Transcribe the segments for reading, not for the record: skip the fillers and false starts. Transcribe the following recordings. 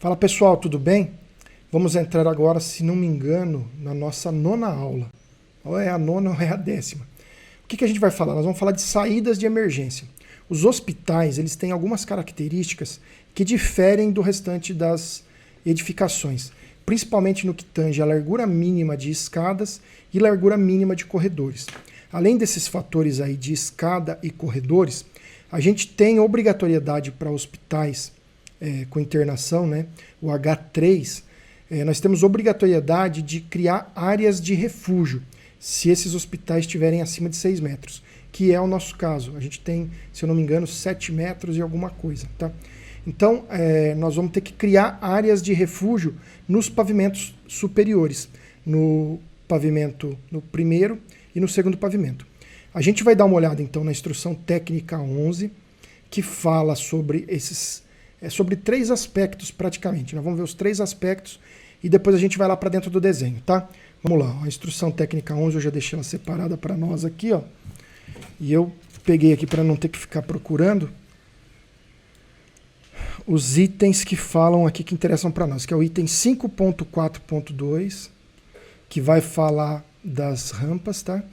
Fala pessoal, tudo bem? Vamos entrar agora, se não me engano, na nossa 9ª aula. Ou é a 9ª ou é a 10ª. O que a gente vai falar? Nós vamos falar de saídas de emergência. Os hospitais, eles têm algumas características que diferem do restante das edificações, principalmente no que tange a largura mínima de escadas e largura mínima de corredores. Além desses fatores aí de escada e corredores, a gente tem obrigatoriedade para hospitais com internação, né? O H3, nós temos obrigatoriedade de criar áreas de refúgio, se esses hospitais estiverem acima de 6 metros, que é o nosso caso. A gente tem, se eu não me engano, 7 metros e alguma coisa, tá? Então, nós vamos ter que criar áreas de refúgio nos pavimentos superiores, no pavimento no primeiro e no segundo pavimento. A gente vai dar uma olhada, então, na instrução técnica 11, que fala sobre sobre 3 aspectos, praticamente. Nós vamos ver os 3 aspectos e depois a gente vai lá para dentro do desenho, tá? Vamos lá, a instrução técnica 11, eu já deixei ela separada para nós aqui, ó. E eu peguei aqui para não ter que ficar procurando os itens que falam aqui que interessam para nós, que é o item 5.4.2, que vai falar das rampas, tá?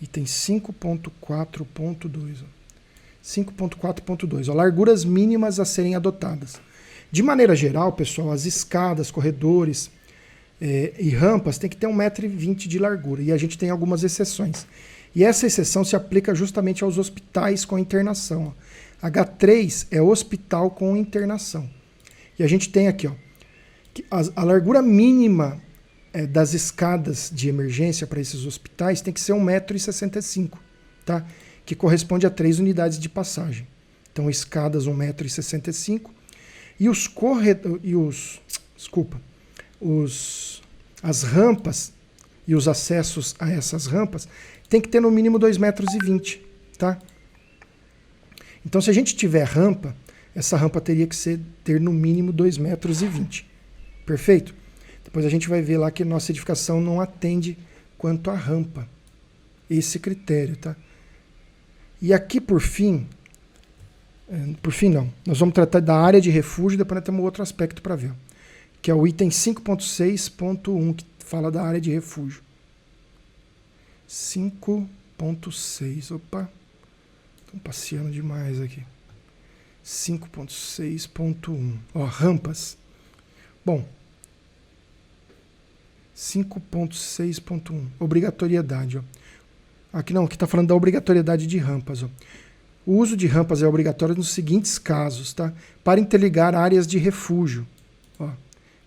Item 5.4.2, 5.4.2, larguras mínimas a serem adotadas. De maneira geral, pessoal, as escadas, corredores e rampas têm que ter 1,20 m de largura, e a gente tem algumas exceções. E essa exceção se aplica justamente aos hospitais com internação. Ó. H3 é hospital com internação. E a gente tem aqui, ó, que a largura mínima das escadas de emergência para esses hospitais tem que ser 1,65 m, tá? Que corresponde a 3 unidades de passagem. Então, escadas 1,65 m e as rampas e os acessos a essas rampas tem que ter no mínimo 2,20 m, tá? Então, se a gente tiver rampa, essa rampa teria que ter no mínimo 2,20 m. Perfeito? Depois a gente vai ver lá que nossa edificação não atende quanto à rampa. Esse critério, tá? E aqui, por fim não, nós vamos tratar da área de refúgio, depois nós temos outro aspecto para ver, que é o item 5.6.1, que fala da área de refúgio. 5.6, opa, estão passeando demais aqui. 5.6.1, ó, rampas. Bom, 5.6.1, obrigatoriedade, ó. Aqui não, aqui está falando da obrigatoriedade de rampas, ó. O uso de rampas é obrigatório nos seguintes casos, tá? Para interligar áreas de refúgio, ó.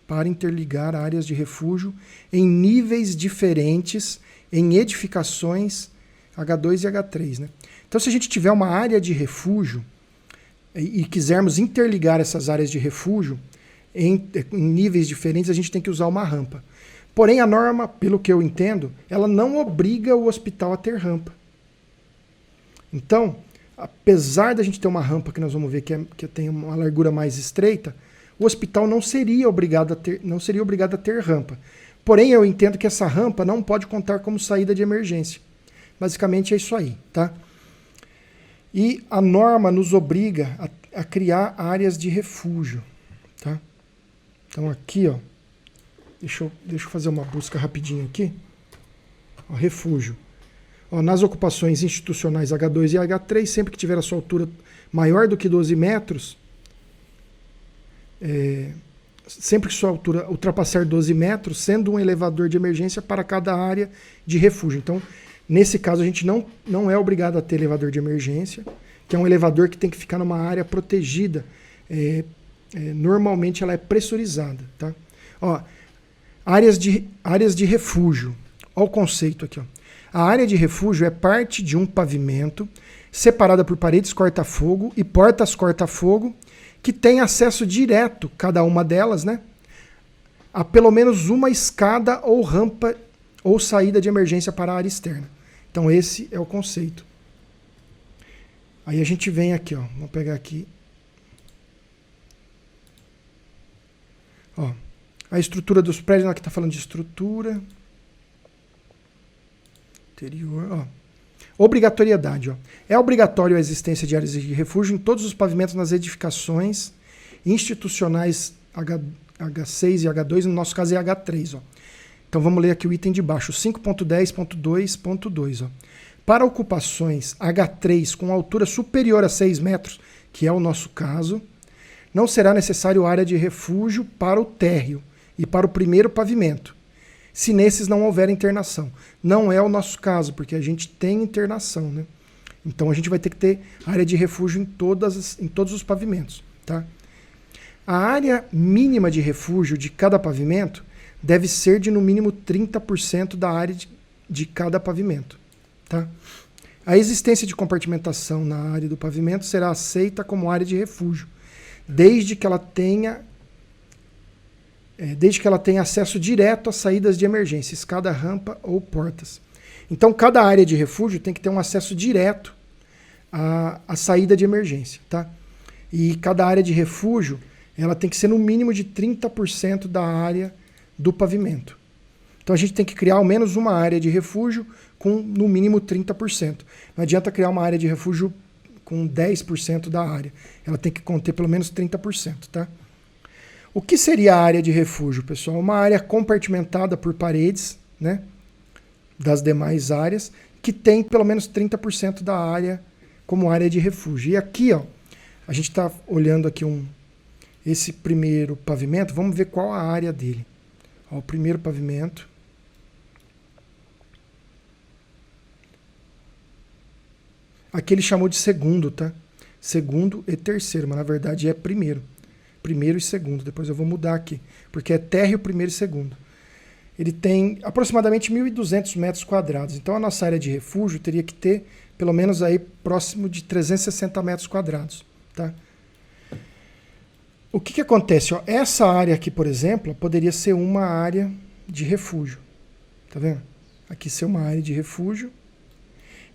Para interligar áreas de refúgio em níveis diferentes em edificações H2 e H3, né? Então, se a gente tiver uma área de refúgio e quisermos interligar essas áreas de refúgio em níveis diferentes, a gente tem que usar uma rampa. Porém, a norma, pelo que eu entendo, ela não obriga o hospital a ter rampa. Então, apesar da gente ter uma rampa que nós vamos ver que tem uma largura mais estreita, o hospital não seria obrigado a ter rampa. Porém, eu entendo que essa rampa não pode contar como saída de emergência. Basicamente é isso aí, tá? E a norma nos obriga a criar áreas de refúgio, tá? Então aqui, ó, deixa eu fazer uma busca rapidinho aqui. Ó, refúgio. Ó, nas ocupações institucionais H2 e H3, sempre que tiver a sua altura maior do que 12 metros, sempre que sua altura ultrapassar 12 metros, sendo um elevador de emergência para cada área de refúgio. Então, nesse caso, a gente não é obrigado a ter elevador de emergência, que é um elevador que tem que ficar numa área protegida. Normalmente ela é pressurizada, tá? Ó, áreas de refúgio. Olha o conceito aqui, ó. A área de refúgio é parte de um pavimento separada por paredes corta-fogo e portas corta-fogo que tem acesso direto, cada uma delas, né, a pelo menos uma escada ou rampa ou saída de emergência para a área externa. Então esse é o conceito. Aí a gente vem aqui, ó, vamos pegar aqui. Ó, a estrutura dos prédios, aqui está falando de estrutura. Interior, ó. Obrigatoriedade, ó. É obrigatório a existência de áreas de refúgio em todos os pavimentos nas edificações institucionais H6 e H2, no nosso caso é H3. Ó. Então vamos ler aqui o item de baixo, 5.10.2.2. Para ocupações H3 com altura superior a 6 metros, que é o nosso caso, não será necessário área de refúgio para o térreo e para o primeiro pavimento, se nesses não houver internação. Não é o nosso caso, porque a gente tem internação, né? Então a gente vai ter que ter área de refúgio em todos os pavimentos, tá? A área mínima de refúgio de cada pavimento deve ser de no mínimo 30% da área de cada pavimento, tá? A existência de compartimentação na área do pavimento será aceita como área de refúgio, desde que ela tenha acesso direto às saídas de emergência, escada, rampa ou portas. Então, cada área de refúgio tem que ter um acesso direto à saída de emergência, tá? E cada área de refúgio, ela tem que ser no mínimo de 30% da área do pavimento. Então, a gente tem que criar ao menos uma área de refúgio com no mínimo 30%. Não adianta criar uma área de refúgio com 10% da área. Ela tem que conter pelo menos 30%, tá? O que seria a área de refúgio, pessoal? Uma área compartimentada por paredes, né, das demais áreas, que tem pelo menos 30% da área como área de refúgio. E aqui, ó, a gente está olhando aqui esse primeiro pavimento, vamos ver qual a área dele. Ó, o primeiro pavimento. Aqui ele chamou de segundo, tá? Segundo e terceiro, mas na verdade é primeiro. Primeiro e segundo. Depois eu vou mudar aqui, porque é térreo, primeiro e segundo. Ele tem aproximadamente 1.200 metros quadrados. Então a nossa área de refúgio teria que ter pelo menos aí próximo de 360 metros quadrados, tá? O que acontece? Ó, essa área aqui, por exemplo, poderia ser uma área de refúgio. Tá vendo? Aqui ser uma área de refúgio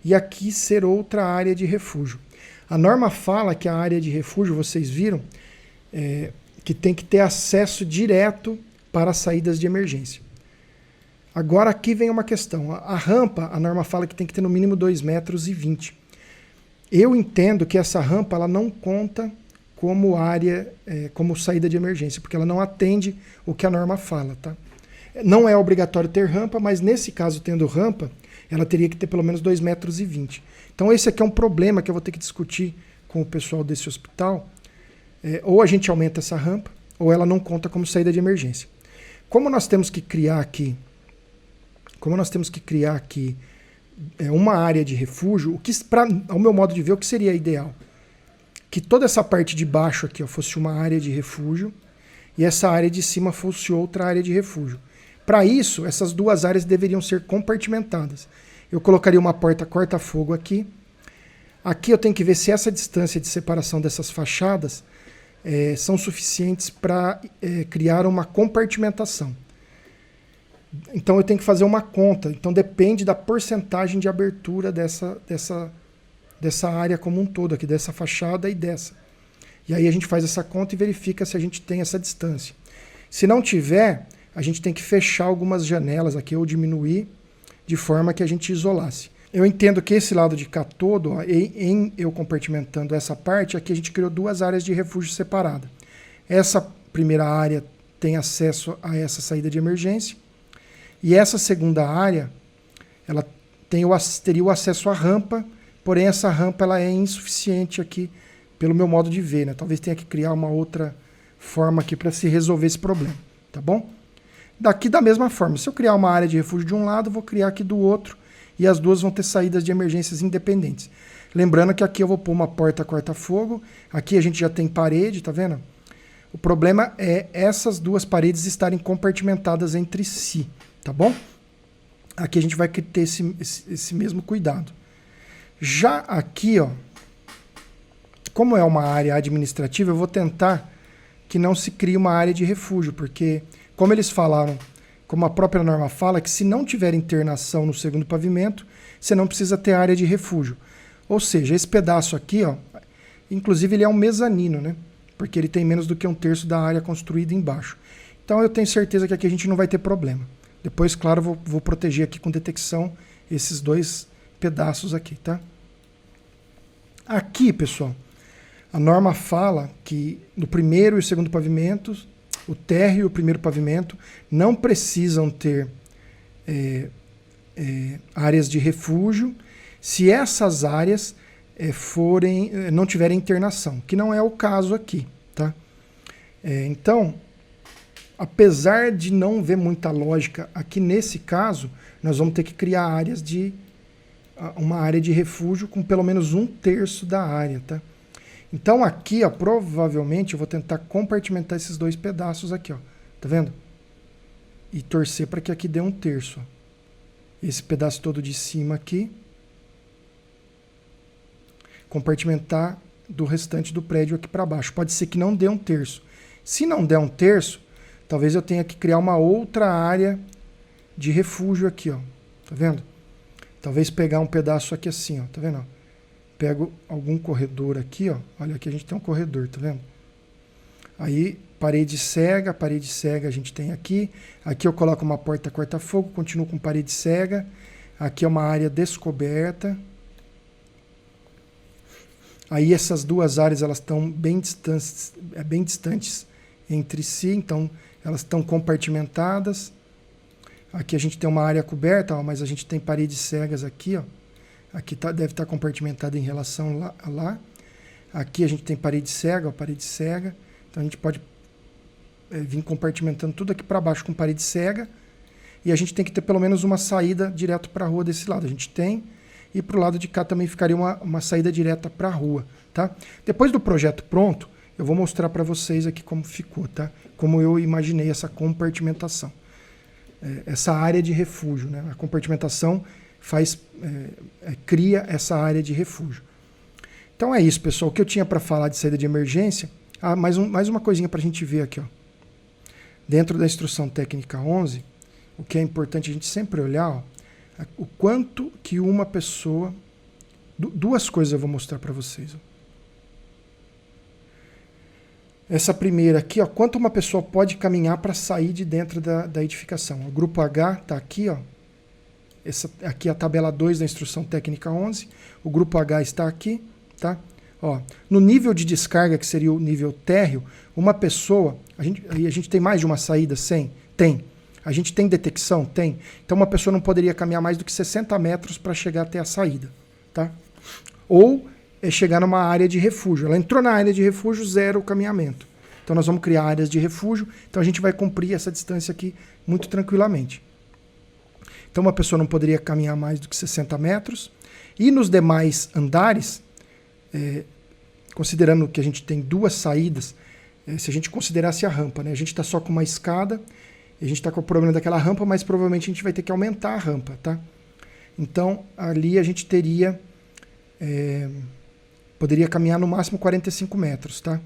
e aqui ser outra área de refúgio. A norma fala que a área de refúgio, vocês viram, que tem que ter acesso direto para as saídas de emergência. Agora aqui vem uma questão. A rampa, a norma fala que tem que ter no mínimo 2,20 metros. Eu entendo que essa rampa ela não conta como área, como saída de emergência, porque ela não atende o que a norma fala, tá? Não é obrigatório ter rampa, mas nesse caso, tendo rampa, ela teria que ter pelo menos 2,20 metros. Então esse aqui é um problema que eu vou ter que discutir com o pessoal desse hospital. Ou a gente aumenta essa rampa, ou ela não conta como saída de emergência. Como nós temos que criar aqui uma área de refúgio, ao meu modo de ver, o que seria ideal? Que toda essa parte de baixo aqui, ó, fosse uma área de refúgio e essa área de cima fosse outra área de refúgio. Para isso, essas duas áreas deveriam ser compartimentadas. Eu colocaria uma porta corta-fogo aqui. Aqui eu tenho que ver se essa distância de separação dessas fachadas são suficientes para criar uma compartimentação. Então eu tenho que fazer uma conta. Então depende da porcentagem de abertura dessa área como um todo, aqui dessa fachada e dessa. E aí a gente faz essa conta e verifica se a gente tem essa distância. Se não tiver, a gente tem que fechar algumas janelas aqui ou diminuir de forma que a gente isolasse. Eu entendo que esse lado de cá todo, ó, em eu compartimentando essa parte, aqui a gente criou duas áreas de refúgio separadas. Essa primeira área tem acesso a essa saída de emergência. E essa segunda área, ela teria o acesso à rampa, porém essa rampa ela é insuficiente aqui, pelo meu modo de ver, né? Talvez tenha que criar uma outra forma aqui para se resolver esse problema, tá bom? Daqui da mesma forma, se eu criar uma área de refúgio de um lado, vou criar aqui do outro, e as duas vão ter saídas de emergências independentes. Lembrando que aqui eu vou pôr uma porta corta-fogo, aqui a gente já tem parede, tá vendo? O problema é essas duas paredes estarem compartimentadas entre si, tá bom? Aqui a gente vai ter esse mesmo cuidado. Já aqui, ó, como é uma área administrativa, eu vou tentar que não se crie uma área de refúgio, porque, como eles falaram, como a própria norma fala, que se não tiver internação no segundo pavimento, você não precisa ter área de refúgio. Ou seja, esse pedaço aqui, ó, inclusive ele é um mezanino, né? Porque ele tem menos do que 1/3 da área construída embaixo. Então eu tenho certeza que aqui a gente não vai ter problema. Depois, claro, vou proteger aqui com detecção esses dois pedaços aqui, tá? Aqui, pessoal, a norma fala que no primeiro e segundo pavimento, O térreo e o primeiro pavimento não precisam ter áreas de refúgio se essas áreas não tiverem internação, que não é o caso aqui, tá? Então, apesar de não ver muita lógica aqui nesse caso, nós vamos ter que criar uma área de refúgio com pelo menos 1/3 da área, tá? Então aqui, ó, provavelmente eu vou tentar compartimentar esses dois pedaços aqui, ó, tá vendo? E torcer para que aqui dê 1/3, ó. Esse pedaço todo de cima aqui, compartimentar do restante do prédio aqui para baixo. Pode ser que não dê 1/3. Se não der 1/3, talvez eu tenha que criar uma outra área de refúgio aqui, ó. Tá vendo? Talvez pegar um pedaço aqui assim, ó. Tá vendo? Pego algum corredor aqui, ó. Olha, aqui a gente tem um corredor, tá vendo? Aí, parede cega a gente tem aqui. Aqui eu coloco uma porta corta-fogo, continuo com parede cega. Aqui é uma área descoberta. Aí essas duas áreas, elas estão bem distantes entre si, então elas estão compartimentadas. Aqui a gente tem uma área coberta, ó, mas a gente tem paredes cegas aqui, ó. Aqui deve estar compartimentada em relação a lá. Aqui a gente tem parede cega, ó, parede cega. Então a gente pode vir compartimentando tudo aqui para baixo com parede cega. E a gente tem que ter pelo menos uma saída direto para a rua desse lado. A gente tem. E para o lado de cá também ficaria uma saída direta para a rua, tá? Depois do projeto pronto, eu vou mostrar para vocês aqui como ficou, tá? Como eu imaginei essa compartimentação. Essa área de refúgio, né? A compartimentação cria essa área de refúgio. Então é isso, pessoal. O que eu tinha para falar de saída de emergência... mais uma coisinha para a gente ver aqui, ó. Dentro da instrução técnica 11, o que é importante a gente sempre olhar, ó, o quanto que uma pessoa... Duas coisas eu vou mostrar para vocês. Ó. Essa primeira aqui, ó, quanto uma pessoa pode caminhar para sair de dentro da edificação. O grupo H está aqui, ó. Aqui é a tabela 2 da instrução técnica 11. O grupo H está aqui, tá? Ó, no nível de descarga, que seria o nível térreo, uma pessoa... A gente tem mais de uma saída? Tem. A gente tem detecção? Tem. Então uma pessoa não poderia caminhar mais do que 60 metros para chegar até a saída, tá? Ou chegar numa área de refúgio. Ela entrou na área de refúgio, zero o caminhamento. Então nós vamos criar áreas de refúgio, então a gente vai cumprir essa distância aqui muito tranquilamente. Então uma pessoa não poderia caminhar mais do que 60 metros. E nos demais andares, considerando que a gente tem duas saídas, se a gente considerasse a rampa, né? A gente está só com uma escada, a gente está com o problema daquela rampa, mas provavelmente a gente vai ter que aumentar a rampa, tá? Então ali a gente poderia caminhar no máximo 45 metros, tá?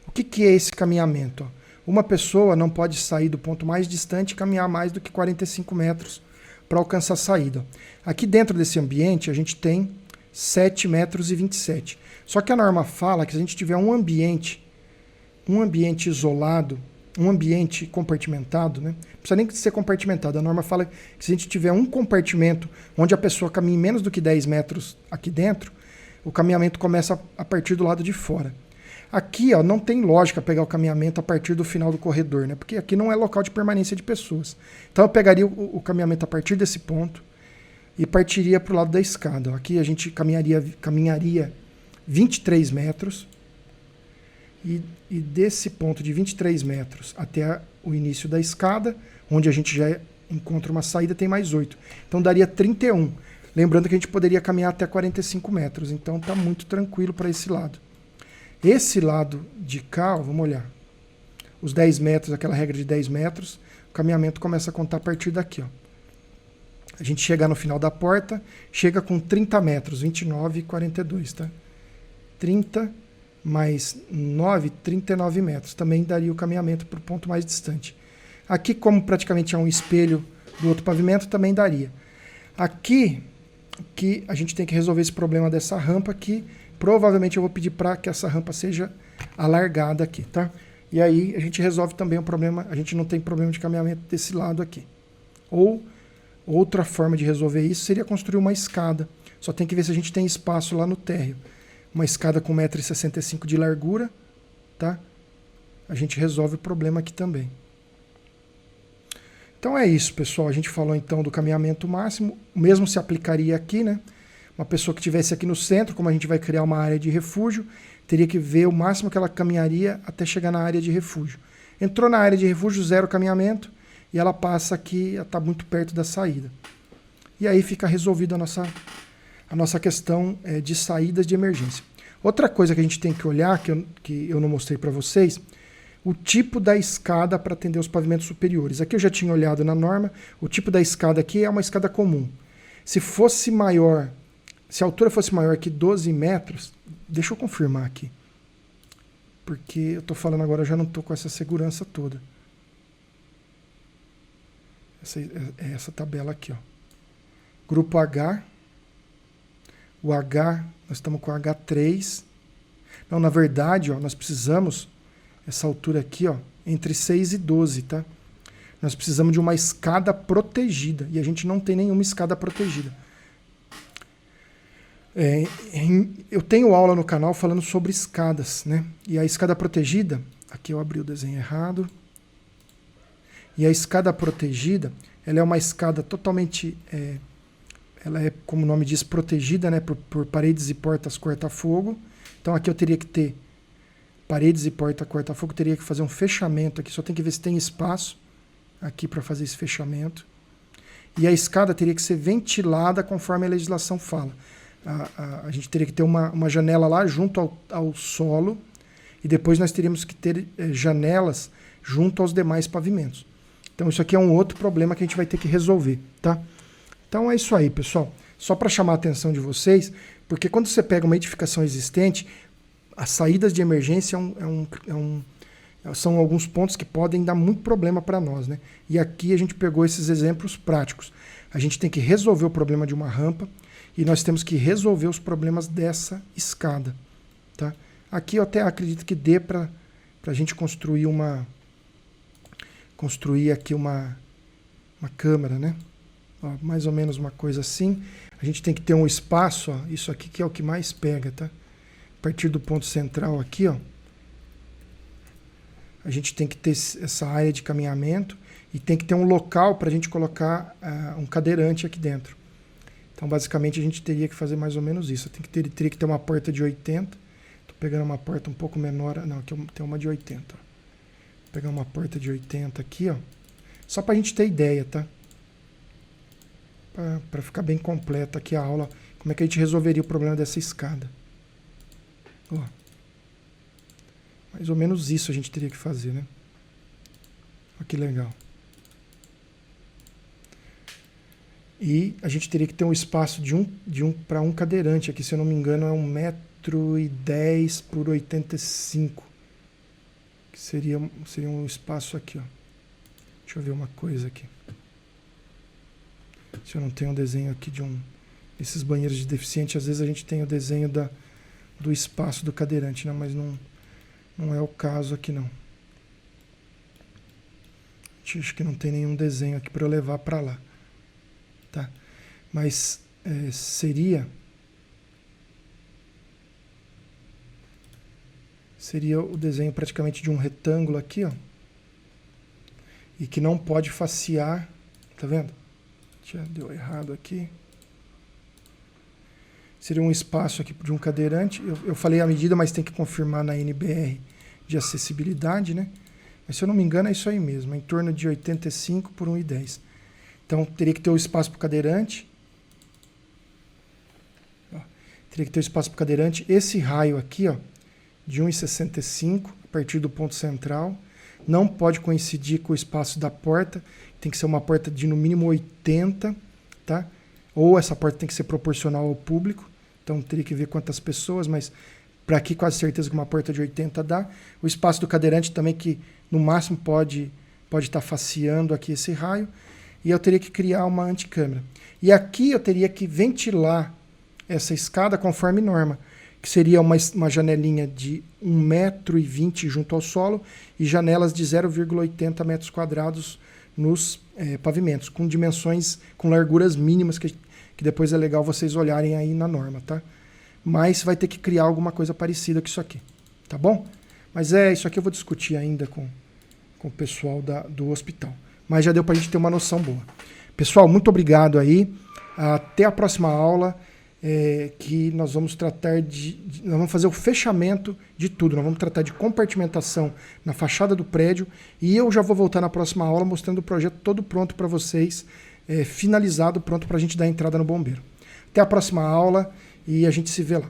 O que é esse caminhamento? Ó? Uma pessoa não pode sair do ponto mais distante e caminhar mais do que 45 metros para alcançar a saída. Aqui dentro desse ambiente a gente tem 7,27 metros. Só que a norma fala que se a gente tiver um ambiente isolado, um ambiente compartimentado, né? Não precisa nem ser compartimentado. A norma fala que se a gente tiver um compartimento onde a pessoa caminha menos do que 10 metros aqui dentro, o caminhamento começa a partir do lado de fora. Aqui, ó, não tem lógica pegar o caminhamento a partir do final do corredor, né? Porque aqui não é local de permanência de pessoas. Então eu pegaria o caminhamento a partir desse ponto e partiria para o lado da escada. Ó. Aqui a gente caminharia 23 metros e desse ponto de 23 metros até o início da escada, onde a gente já encontra uma saída, tem mais 8. Então daria 31. Lembrando que a gente poderia caminhar até 45 metros. Então está muito tranquilo para esse lado. Esse lado de cá, ó, vamos olhar. Os 10 metros, aquela regra de 10 metros, o caminhamento começa a contar a partir daqui. Ó. A gente chega no final da porta, chega com 30 metros, 29,42, tá? 30 mais 9, 39 metros. Também daria o caminhamento para o ponto mais distante. Aqui, como praticamente é um espelho do outro pavimento, também daria. Aqui, que a gente tem que resolver esse problema dessa rampa aqui. Provavelmente eu vou pedir para que essa rampa seja alargada aqui, tá? E aí a gente resolve também o problema, a gente não tem problema de caminhamento desse lado aqui. Ou outra forma de resolver isso seria construir uma escada. Só tem que ver se a gente tem espaço lá no térreo. Uma escada com 1,65 m de largura, tá? a gente resolve o problema aqui também. Então é isso, pessoal. A gente falou então do caminhamento máximo. O mesmo se aplicaria aqui, né? Uma pessoa que estivesse aqui no centro, como a gente vai criar uma área de refúgio, teria que ver o máximo que ela caminharia até chegar na área de refúgio. Entrou na área de refúgio, 0 caminhamento, e ela passa aqui, está muito perto da saída. E aí fica resolvida a nossa questão de saídas de emergência. Outra coisa que a gente tem que olhar, que eu não mostrei para vocês, o tipo da escada para atender os pavimentos superiores. Aqui eu já tinha olhado na norma, o tipo da escada aqui é uma escada comum. Se fosse maior, se a altura fosse maior que 12 metros, deixa eu confirmar aqui, porque eu estou falando agora, eu já não estou com essa segurança toda. Essa tabela aqui, ó. Grupo H, o H, nós estamos com o H3. Não, na verdade, ó, nós precisamos, essa altura aqui, ó, entre 6 e 12, tá? Nós precisamos de uma escada protegida, e a gente não tem nenhuma escada protegida. Eu tenho aula no canal falando sobre escadas, né? E a escada protegida, aqui eu abri o desenho errado, e a escada protegida, ela é uma escada totalmente, ela é, como o nome diz, protegida, né, por paredes e portas corta-fogo. Então aqui eu teria que ter paredes e porta corta-fogo, teria que fazer um fechamento aqui, só tem que ver se tem espaço aqui para fazer esse fechamento. E a escada teria que ser ventilada conforme a legislação fala. A gente teria que ter uma janela lá junto ao solo, e depois nós teríamos que ter janelas junto aos demais pavimentos. Então isso aqui é um outro problema que a gente vai ter que resolver, tá? Então é isso aí, pessoal. Só para chamar a atenção de vocês, porque quando você pega uma edificação existente, as saídas de emergência são alguns pontos que podem dar muito problema para nós, né? E aqui a gente pegou esses exemplos práticos. A gente tem que resolver o problema de uma rampa e nós temos que resolver os problemas dessa escada, tá? Aqui eu até acredito que dê para a gente construir aqui uma câmara, né? Ó, mais ou menos uma coisa assim. A gente tem que ter um espaço, ó, isso aqui que é o que mais pega, tá? A partir do ponto central aqui, ó, a gente tem que ter essa área de caminhamento e tem que ter um local para a gente colocar um cadeirante aqui dentro. Então, basicamente, a gente teria que fazer mais ou menos isso. Teria que ter uma porta de 80. Estou pegando uma porta um pouco menor. Não, aqui tem uma de 80. Ó. Vou pegar uma porta de 80 aqui, ó. Só para a gente ter ideia, tá? Para ficar bem completa aqui a aula. Como é que a gente resolveria o problema dessa escada. Ó. Mais ou menos isso a gente teria que fazer, né? Olha que legal. E a gente teria que ter um espaço para um cadeirante aqui, se eu não me engano, é 1,10 m por 85. Que seria um espaço aqui, ó. Deixa eu ver uma coisa aqui. Se eu não tenho um desenho aqui desses banheiros de deficiente, às vezes a gente tem o desenho do espaço do cadeirante, né? Mas não é o caso aqui, não. Acho que não tem nenhum desenho aqui para eu levar para lá. Tá? Mas seria o desenho praticamente de um retângulo aqui, ó. E que não pode facear. Tá vendo? Já deu errado aqui. Seria um espaço aqui de um cadeirante. Eu falei a medida, mas tem que confirmar na NBR de acessibilidade, né? Mas se eu não me engano é isso aí mesmo, é em torno de 85 por 1,10. Então teria que ter o espaço para o cadeirante. Ó, teria que ter o espaço para o cadeirante. Esse raio aqui, ó, de 1,65 a partir do ponto central. Não pode coincidir com o espaço da porta. Tem que ser uma porta de no mínimo 80, tá? Ou essa porta tem que ser proporcional ao público. Então teria que ver quantas pessoas, mas para aqui quase certeza que uma porta de 80 dá. O espaço do cadeirante também, que no máximo pode estar faceando aqui esse raio. E eu teria que criar uma anticâmara. E aqui eu teria que ventilar essa escada conforme norma, que seria uma janelinha de 1,20 m junto ao solo e janelas de 0,80 metros quadrados nos pavimentos, com dimensões, com larguras mínimas, que depois é legal vocês olharem aí na norma, tá? Mas vai ter que criar alguma coisa parecida com isso aqui, tá bom? Mas isso aqui eu vou discutir ainda com o pessoal do hospital. Mas já deu para a gente ter uma noção boa. Pessoal, muito obrigado aí. Até a próxima aula, que nós vamos tratar nós vamos fazer o fechamento de tudo. Nós vamos tratar de compartimentação na fachada do prédio e eu já vou voltar na próxima aula mostrando o projeto todo pronto para vocês, finalizado, pronto para a gente dar entrada no bombeiro. Até a próxima aula e a gente se vê lá.